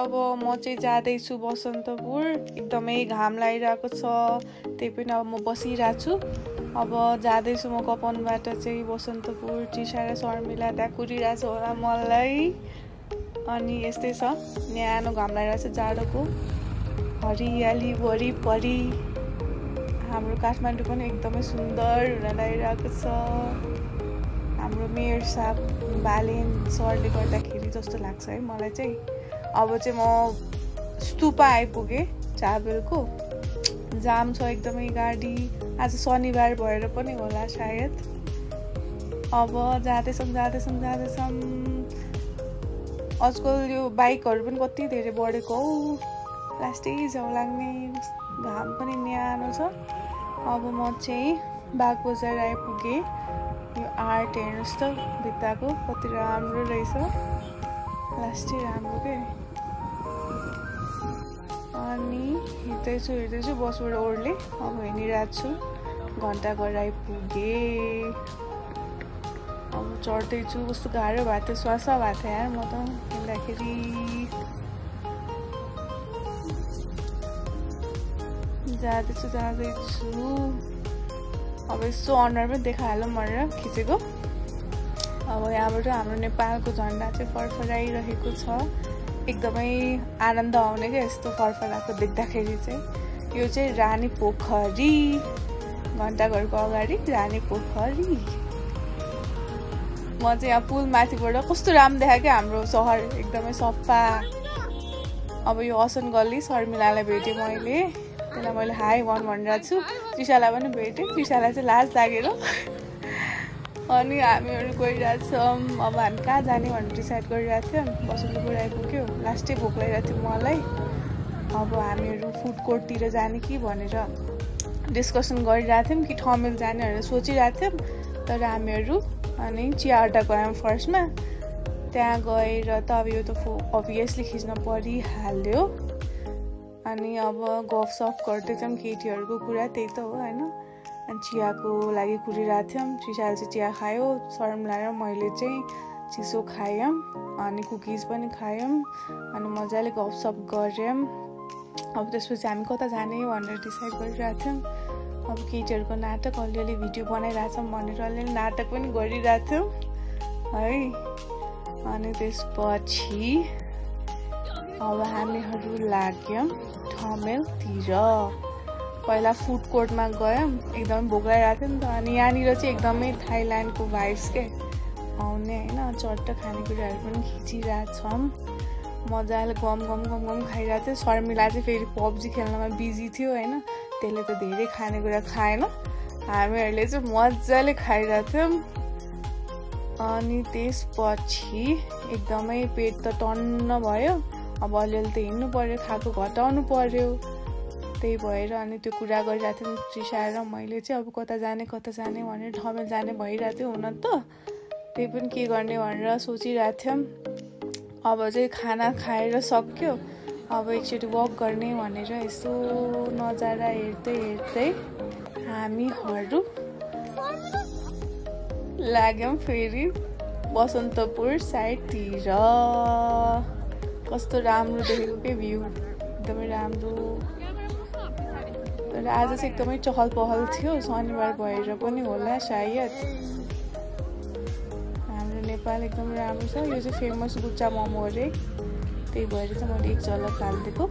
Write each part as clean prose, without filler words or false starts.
अब म चाहिँ जाँदैछु बसन्तपुर। एकदमै घाम लागिरहेको छ, त्यही पनि अब म बसिरहेको छु। अब जाँदैछु म कपनबाट चाहिँ बसन्तपुर। चिसा र शर्मिला त्यहाँ कुरिरहेको छ होला मलाई। अनि यस्तै छ, न्यानो घाम लागिरहेको छ जाडोको। हरियाली वरिपरि हाम्रो काठमाडौँ पनि एकदमै सुन्दर हुन लागिरहेको छ। हाम्रो मेयर साहब बालेन सरले गर्दाखेरि जस्तो लाग्छ है मलाई चाहिँ। अब चाहिँ म स्तुपा आइपुगेँ चाबेलको। जाम छ एकदमै गाडी, आज शनिबार भएर पनि होला सायद। अब जाँदैछौँ। आजकल यो बाइकहरू पनि कति धेरै बढेको हौ, लास्टै जाउँ लाग्ने। घाम पनि न्यानो छ। अब म चाहिँ बागबजार आइपुगेँ। यो आर्ट हेर्नुहोस् त भित्ताको कति राम्रो रहेछ, लास्टै राम्रो के। अनि हिँड्दैछु बसबाट ओर्ले। अब हिँडिरहेको छु, घन्टाघर आइपुगेँ। अब चढ्दैछु, कस्तो गाह्रो भएको थियो, श्वास भएको थियो यार म त हिँड्दाखेरि। जाँदैछु। अब यसो अनुहार पनि देखाइहालौँ भनेर खिचेको। अब यहाँबाट हाम्रो नेपालको झन्डा चाहिँ फरफराइरहेको छ। एकदमै आनन्द आउने क्या यस्तो फरफराएको देख्दाखेरि चाहिँ। यो चाहिँ रानी पोखरी, घन्टाघरको अगाडि रानी पोखरी। म चाहिँ यहाँ पुल माथिबाट कस्तो राम्रो देखायो क्या हाम्रो सहर, एकदमै सफा। अब यो असन गल्ली शर्मिलालाई भेटेँ मैले, त्यसलाई मैले हाई भनिरहेको छु। त्रिशालाई पनि भेटेँ, त्रिशालाई चाहिँ लाज लागेर। अनि हामीहरू गइरहेछौँ। अब हामी कहाँ जाने भनेर डिसाइड गरिरहेको थियौँ। बसन्तपुर आइपुग्यो, लास्टै भोक लागिरहेको थियो मलाई। अब हामीहरू फुड कोर्टतिर जाने कि भनेर डिस्कसन गरिरहेको थियौँ कि ठमेल जाने भनेर सोचिरहेको थियौँ। तर हामीहरू अनि चिया अड्डा गयौँ फर्स्टमा। त्यहाँ गएर त अब यो त अभियसली खिच्न परिहाल्यो। अनि अब गफसफ गर्दैछौँ, केटीहरूको कुरा त्यही त हो होइन। अनि चियाको लागि कुरिरहेको थियौँ। त्रिशाले चाहिँ चिया खायो, शर्मिला र मैले चाहिँ चिसो खायौँ, अनि कुकिज पनि खायौँ। अनि मजाले गफसफ गऱ्यौँ। अब त्यसपछि हामी कता जाने भनेर डिसाइड गरिरहेको थियौँ। अब केटीहरूको नाटक अलिअलि भिडियो बनाइरहेछौँ भनेर अलिअलि नाटक पनि गरिरहेको थियौँ है। अनि त्यसपछि अब हामीहरू लाग्यौँ ठमेलतिर। पहिला फुड कोर्टमा गयौँ, एकदमै भोक लागिरहेको थियो नि त। अनि यहाँनिर चाहिँ एकदमै थाइल्यान्डको भाइब्स के आउने होइन। चट्ट खानेकुराहरू पनि खिचिरहेछौँ, मजाले गम खाइरहेको थियो। शर्मिला चाहिँ फेरि पब्जी खेल्नमा बिजी थियो होइन, त्यसले त धेरै खानेकुरा खाएन। हामीहरूले चाहिँ मजाले खाइरहेको थियौँ। अनि त्यसपछि एकदमै पेट त टन्न भयो। अब अलिअलि त हिँड्नु पर्यो, खाएको घटाउनु पर्यो, त्यही भएर अनि त्यो कुरा गरिरहेको थियौँ त्रिशा र मैले चाहिँ। अब कता जाने भनेर ठमेल जाने भइरहेको थियो हुन त। त्यही पनि के गर्ने भनेर सोचिरहेको थियौँ। अब चाहिँ खाना खाएर सक्यो, अब एकचोटि वक गर्ने भनेर यसो नजारा हेर्दै हामीहरू लाग्यौँ फेरि बसन्तपुर साइडतिर। कस्तो राम्रो देखेको के भ्यू, एकदमै राम्रो। तर आज चाहिँ एकदमै चहल पहल थियो, शनिबार भएर पनि होला सायद। हाम्रो नेपाल एकदमै राम्रो छ। यो चाहिँ फेमस गुच्चा मोमो अरे, त्यही भएर चाहिँ मैले एक झलक हालिदिएको।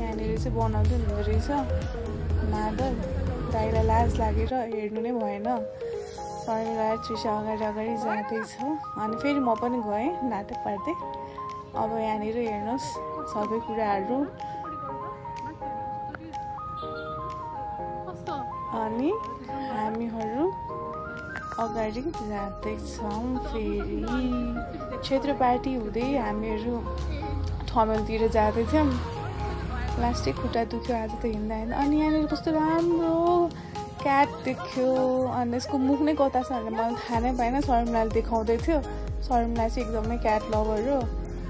यहाँनिर चाहिँ बनाउँदै हुँदो रहेछ मादल। दाइलाई लाज लागेर हेर्नु नै भएन। शर्मिला त्रिशा अगाडि जाँदैछ। अनि फेरि म पनि गएँ नाटक पार्दै। अब यहाँनिर हेर्नुहोस् सबै कुराहरू। अनि हामीहरू अगाडि जाँदैछौँ। फेरि क्षेत्र पार्टी हुँदै हामीहरू ठमेलतिर जाँदैथ्यौँ। लास्टै खुट्टा दुख्यो आज त हिँड्दा। अनि यहाँनिर कस्तो राम्रो क्याट देख्यो। अनि यसको मुख नै कता छ भनेर मलाई थाहा नै पाएन। शर्मिलाले देखाउँदै थियो। शर्मिला चाहिँ एकदमै क्याट लभर हो।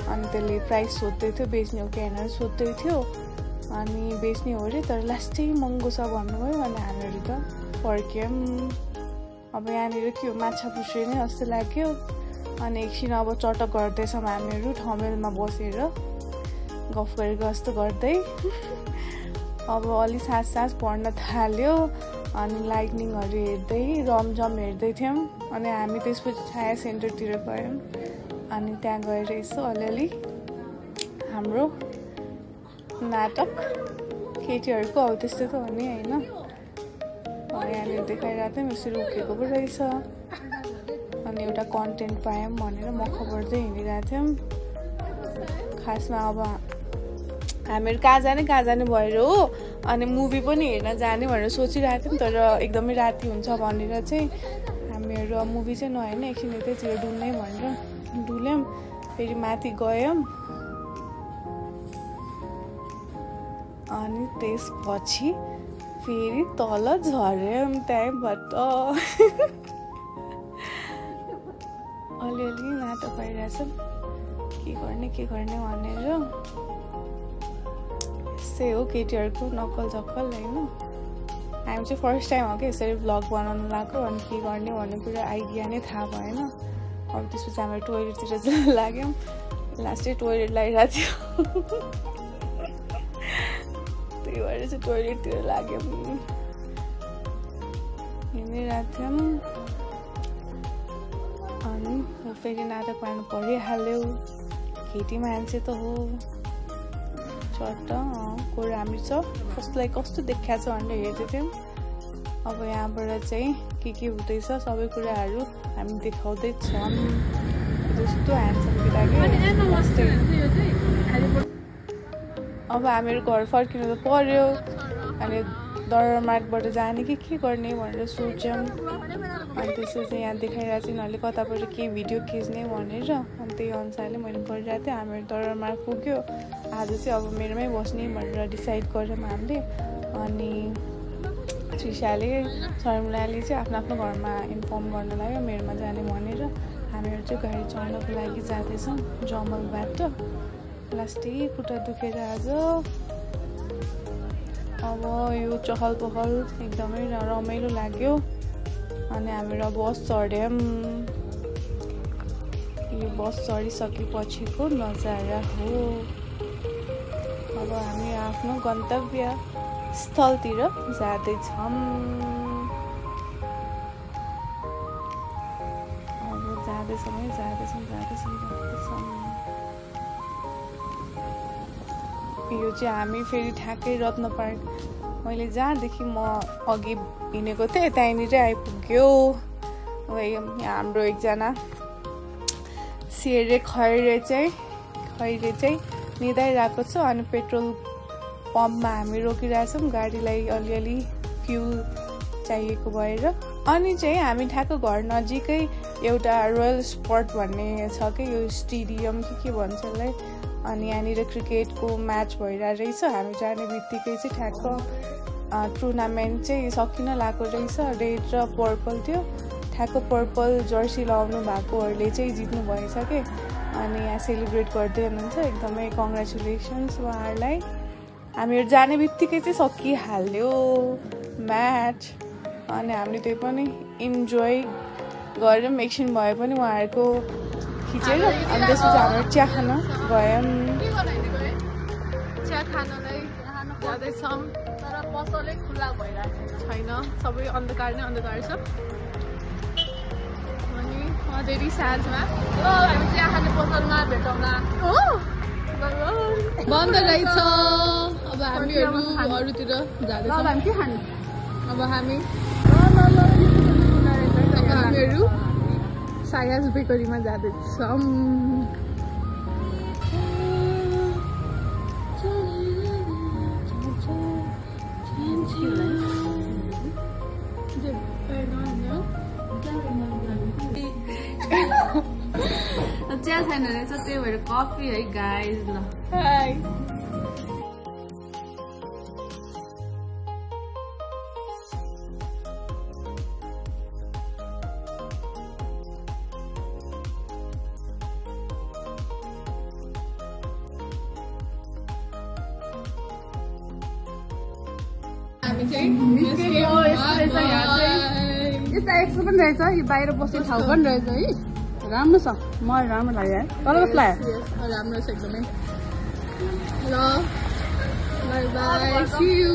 अनि त्यसले प्राइस सोध्दै थियो, बेच्ने हो कि होइन सोध्दै थियो। अनि बेच्ने हो अरे, तर लास्टै महँगो छ भन्नुभयो। अनि हामीहरू त फर्क्यौँ। अब यहाँनिर के हो, माछा पुछ्रे नै जस्तो लाग्यो। अनि एकछिन अब चटक गर्दैछौँ हामीहरू ठमेलमा बसेर। गफ गरेको जस्तो गर्दै अब अलि सास पढ्न थाल्यो अनि लाइटनिङहरू हेर्दै रमझम हेर्दै थियौँ अनि हामी त्यसपछि छाया सेन्टरतिर गयौँ अनि त्यहाँ गएर यसो अलिअलि हाम्रो नाटक केटीहरूको अब त्यस्तै त हो नि होइन यहाँनिर देखाइरहेको थियौँ यसरी उकेको पो रहेछ अनि एउटा कन्टेन्ट पायौँ भनेर म खबर्दै हिँडिरहेको थियौँ खासमा अब हामीहरू कहाँ जाने भएर हो अनि मुभी पनि हेर्न जाने भनेर सोचिरहेको थियौँ तर एकदमै राति हुन्छ भनेर चाहिँ हामीहरू मुभी चाहिँ नहेर्ने एकछिन यतैतिर डुल्ने भनेर डुल्यौँ फेरि माथि गयौँ अनि त्यसपछि फेरि तल झर्यौँ त्यहीँबाट अलिअलि नाटक भइरहेछ के गर्ने भनेर यस्तै हो केटीहरूको नक्कल झक्कल होइन हामी चाहिँ फर्स्ट टाइम हो कि यसरी भ्लग बनाउनु लाग्यो अनि के गर्ने भन्ने कुरा आइडिया नै थाहा भएन अब त्यसपछि हामी टोइलेटतिर लाग्यौँ लास्टै टोइलेट लगाइरहेको थियो त्यही भएर चाहिँ टोइलेटतिर लाग्यौँ हिँडिरहेको थियौँ अनि फेरि नाटक मार्नु परिहाल्यो केटी मान्छे त हो चट्ट को राम्रो छ कसलाई कस्तो देखाएको छ भनेर हेर्दै थियौँ अब यहाँबाट चाहिँ के हुँदैछ सबै कुराहरू हामी देखाउँदैछौँ जस्तो ह्यान्डसम केटाको अब हामीहरू घर फर्किनु त पर्यो अनि दरमार्गबाट जाने कि के गर्ने भनेर सोच्यौँ अनि त्यसपछि यहाँ देखाइरहेको चाहिँ यिनीहरूले कताबाट के भिडियो खिच्ने भनेर अनि त्यही अनुसारले मैले गरिरहेको थिएँ हामीहरू दरमार्ग पुग्यो आज चाहिँ अब मेरोमै बस्ने भनेर डिसाइड गऱ्यौँ हामीले अनि त्रिसाले शर्मिलाले चाहिँ आफ्नो घरमा इन्फर्म गर्न लाग्यो मेरोमा जाने भनेर हामीहरू चाहिँ गाडी चढ्नको लागि जाँदैछौँ जमलबाट लास्टै खुट्टा दुखेर आज अब यो चहल पहल एकदमै रमाइलो लाग्यो अनि हामीहरू बस चढ्यौँ यो बस चढिसकेपछिको नजारा हो अब हामी आफ्नो गन्तव्य स्थलतिर जाँदैछौँ अब जाँदैछौँ यो चाहिँ हामी फेरि ठ्याक्कै रत्न पार्क मैले जहाँदेखि म अघि हिँडेको थिएँ त्यहीँनिर आइपुग्यो अब हाम्रो एकजना खैरे चाहिँ निदाइरहेको छ अनि पेट्रोल पम्पमा हामी रोकिरहेछौँ गाडीलाई अलिअलि फ्युल चाहिएको भएर अनि चाहिँ हामी ठ्याक्क घर नजिकै एउटा रोयल स्पट भन्ने छ कि यो स्टेडियम के भन्छ यसलाई अनि यहाँनिर क्रिकेटको म्याच भइरहेको रहेछ हामी जाने बित्तिकै चाहिँ ठ्याक्क टुर्नामेन्ट चाहिँ सकिन लागेको रहेछ रेड र पर्पल थियो ठ्याक्क पर्पल जर्सी लगाउनु भएकोहरूले चाहिँ जित्नु भएछ कि अनि यहाँ सेलिब्रेट गर्दै हुनुहुन्छ एकदमै कङ्ग्रेचुलेसन्स उहाँहरूलाई हामीहरू जाने बित्तिकै चाहिँ सकिहाल्यो म्याच अनि हामीले त्यही पनि इन्जोय गऱ्यौँ एकछिन भए पनि उहाँहरूको खिचेर अनि त्यसपछि हाम्रो चिया खान गयौँ चिया खानलाई जाँदैछौँ तर पसलै खुल्ला भइरहेको छैन सबै अन्धकार नै अन्धकार छ अनि धेरै साँझमा हामी चिया खाने पसलमा भेटौँला हो बन्द रहेछ अब हामीहरू अरूतिर जाँदैछौँ हामी के खाने अब हामीहरू सायास बेकरीमा जाँदैछौँ चिया छैन रहेछ त्यही भएर कफी है गाइज ल हाई यस्ता एक्सो पनि रहेछ यो बाहिर बस्ने ठाउँ पनि रहेछ है राम्रो छ मलाई राम्रो लाग्यो है तल कस्तो लाग्यो राम्रो छ एकदमै ल बाई बाई सी यू